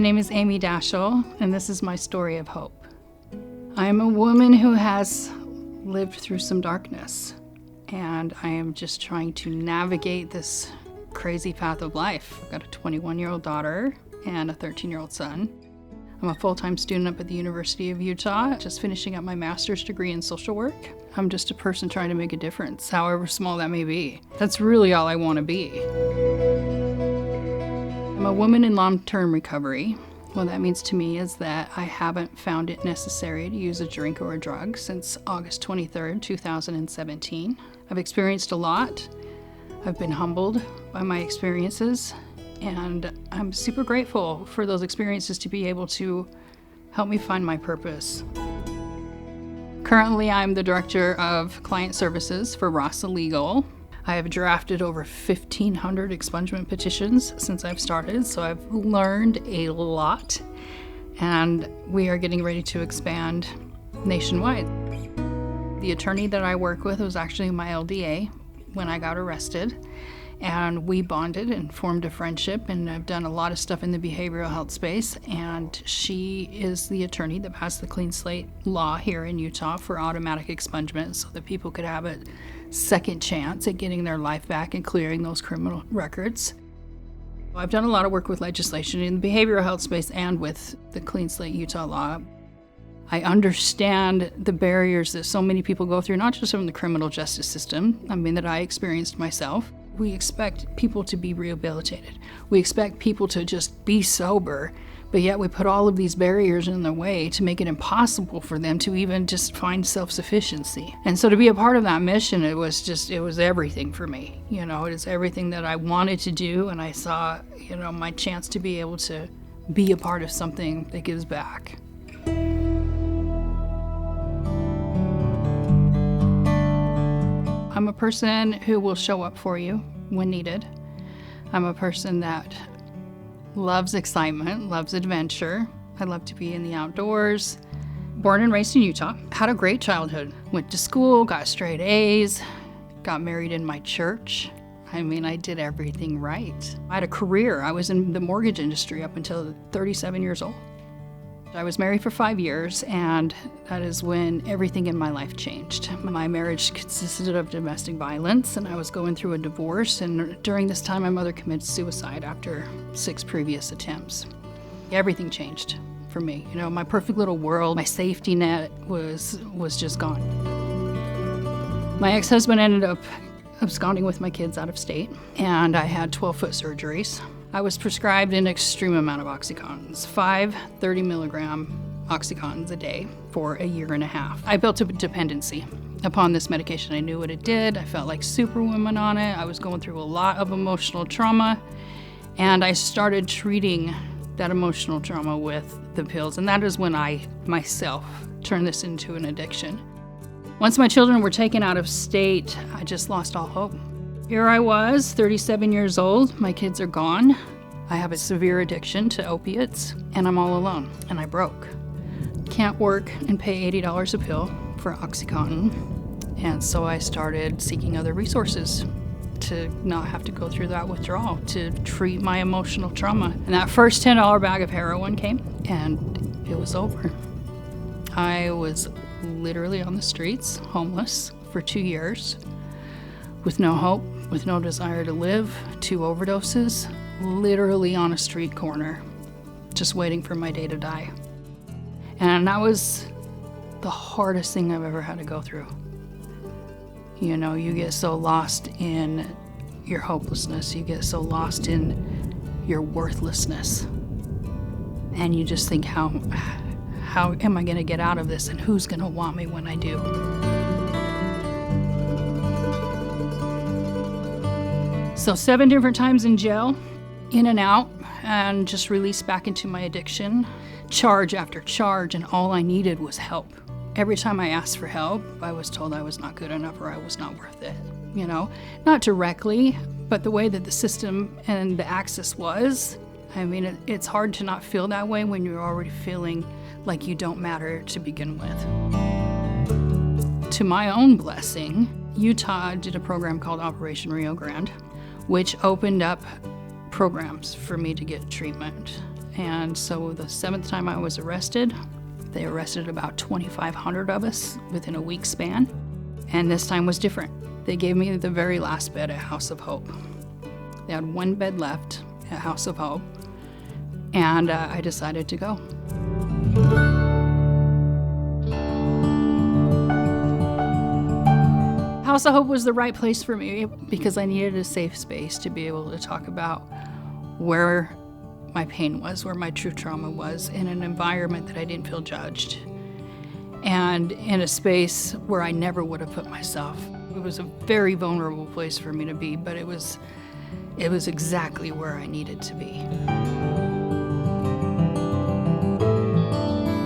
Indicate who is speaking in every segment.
Speaker 1: My name is Amy Daschel, and this is my story of hope. I am a woman who has lived through some darkness, and I am just trying to navigate this crazy path of life. I've got a 21-year-old daughter and a 13-year-old son. I'm a full-time student up at the University of Utah, just finishing up my master's degree in social work. I'm just a person trying to make a difference, however small that may be. That's really all I want to be. I'm a woman in long-term recovery. What that means to me is that I haven't found it necessary to use a drink or a drug since August 23rd, 2017. I've experienced a lot. I've been humbled by my experiences, and I'm super grateful for those experiences to be able to help me find my purpose. Currently, I'm the Director of Client Services for Rasa Legal. I have drafted over 1,500 expungement petitions since I've started, so I've learned a lot, and we are getting ready to expand nationwide. The attorney that I work with was actually my LDA when I got arrested, and we bonded and formed a friendship, and I've done a lot of stuff in the behavioral health space, and she is the attorney that passed the clean slate law here in Utah for automatic expungement so that people could have a second chance at getting their life back and clearing those criminal records. I've done a lot of work with legislation in the behavioral health space and with the clean slate Utah law. I understand the barriers that so many people go through, not just from the criminal justice system, that I experienced myself. We expect people to be rehabilitated. We expect people to just be sober, but yet we put all of these barriers in their way to make it impossible for them to even just find self-sufficiency. And so to be a part of that mission, it was everything for me. It is everything that I wanted to do, and I saw, my chance to be able to be a part of something that gives back. I'm a person who will show up for you when needed. I'm a person that loves excitement, loves adventure. I love to be in the outdoors. Born and raised in Utah. Had a great childhood. Went to school, got straight A's, got married in my church. I did everything right. I had a career. I was in the mortgage industry up until 37 years old. I was married for 5 years, and that is when everything in my life changed. My marriage consisted of domestic violence, and I was going through a divorce, and during this time my mother committed suicide after 6 previous attempts. Everything changed for me. My perfect little world, my safety net was just gone. My ex-husband ended up absconding with my kids out of state, and I had 12-foot surgeries. I was prescribed an extreme amount of Oxycontins, 5 30-milligram Oxycontins a day for a year and a half. I built a dependency upon this medication. I knew what it did. I felt like Superwoman on it. I was going through a lot of emotional trauma, and I started treating that emotional trauma with the pills, and that is when I, myself, turned this into an addiction. Once my children were taken out of state, I just lost all hope. Here I was, 37 years old, my kids are gone. I have a severe addiction to opiates, and I'm all alone, and I broke. Can't work and pay $80 a pill for Oxycontin, and so I started seeking other resources to not have to go through that withdrawal, to treat my emotional trauma. And that first $10 bag of heroin came, and it was over. I was literally on the streets, homeless, for 2 years, with no hope, with no desire to live, 2 overdoses, literally on a street corner, just waiting for my day to die. And that was the hardest thing I've ever had to go through. You get so lost in your hopelessness, you get so lost in your worthlessness, and you just think, how am I gonna get out of this, and who's gonna want me when I do? So 7 different times in jail, in and out, and just released back into my addiction, charge after charge, and all I needed was help. Every time I asked for help, I was told I was not good enough or I was not worth it. Not directly, but the way that the system and the access was, it's hard to not feel that way when you're already feeling like you don't matter to begin with. To my own blessing, Utah did a program called Operation Rio Grande, which opened up programs for me to get treatment. And so the 7th time I was arrested, they arrested about 2,500 of us within a week span. And this time was different. They gave me the very last bed at House of Hope. They had 1 bed left at House of Hope, and I decided to go. House of Hope was the right place for me because I needed a safe space to be able to talk about where my pain was, where my true trauma was, in an environment that I didn't feel judged, and in a space where I never would have put myself. It was a very vulnerable place for me to be, but it was exactly where I needed to be.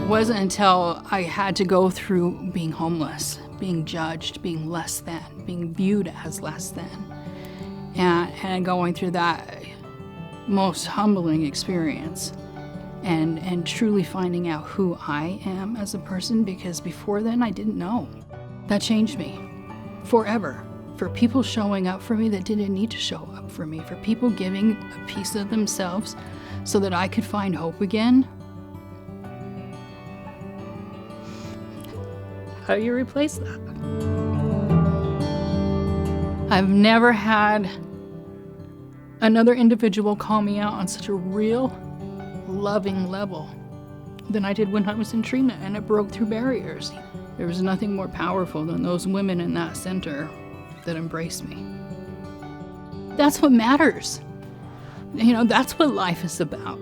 Speaker 1: It wasn't until I had to go through being homeless, being judged, being less than, being viewed as less than, and going through that most humbling experience and truly finding out who I am as a person, because before then I didn't know. That changed me forever. For people showing up for me that didn't need to show up for me, for people giving a piece of themselves so that I could find hope again. How do you replace that? I've never had another individual call me out on such a real, loving level than I did when I was in treatment, and it broke through barriers. There was nothing more powerful than those women in that center that embraced me. That's what matters. That's what life is about,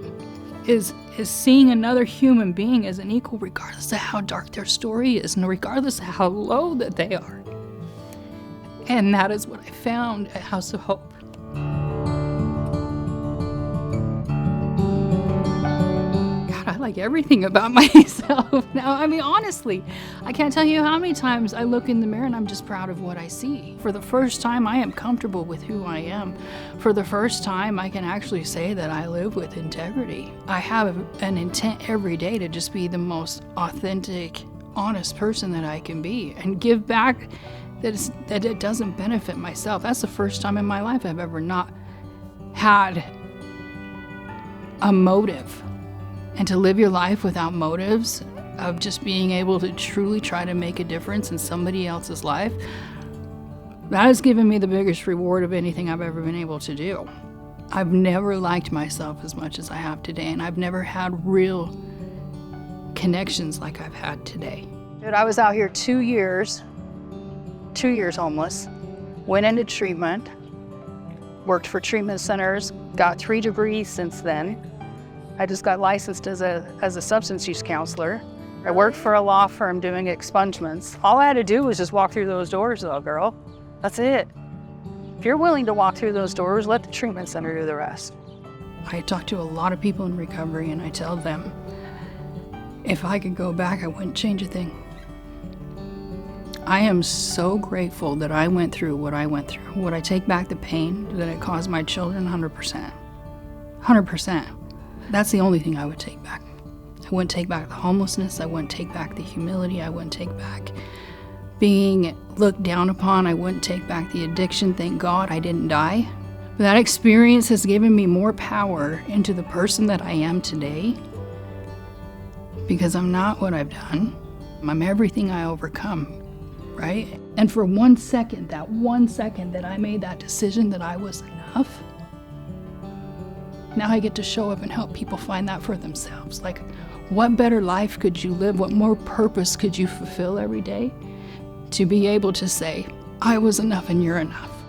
Speaker 1: is seeing another human being as an equal, regardless of how dark their story is and regardless of how low that they are. And that is what I found at House of Hope. I like everything about myself now. I mean, honestly, I can't tell you how many times I look in the mirror and I'm just proud of what I see. For the first time, I am comfortable with who I am. For the first time, I can actually say that I live with integrity. I have an intent every day to just be the most authentic, honest person that I can be and give back that it doesn't benefit myself. That's the first time in my life I've ever not had a motive. And to live your life without motives, of just being able to truly try to make a difference in somebody else's life, that has given me the biggest reward of anything I've ever been able to do. I've never liked myself as much as I have today, and I've never had real connections like I've had today. Dude, I was out here 2 years homeless, went into treatment, worked for treatment centers, got 3 degrees since then. I just got licensed as a substance use counselor. I worked for a law firm doing expungements. All I had to do was just walk through those doors, though, girl. That's it. If you're willing to walk through those doors, let the treatment center do the rest. I talk to a lot of people in recovery, and I tell them, if I could go back, I wouldn't change a thing. I am so grateful that I went through what I went through. Would I take back the pain that it caused my children? 100%. 100%. That's the only thing I would take back. I wouldn't take back the homelessness. I wouldn't take back the humility. I wouldn't take back being looked down upon. I wouldn't take back the addiction. Thank God I didn't die. But that experience has given me more power into the person that I am today, because I'm not what I've done. I'm everything I overcome, right? And for 1 second, that 1 second that I made that decision that I was enough, now I get to show up and help people find that for themselves. Like, what better life could you live? What more purpose could you fulfill every day? To be able to say, I was enough and you're enough.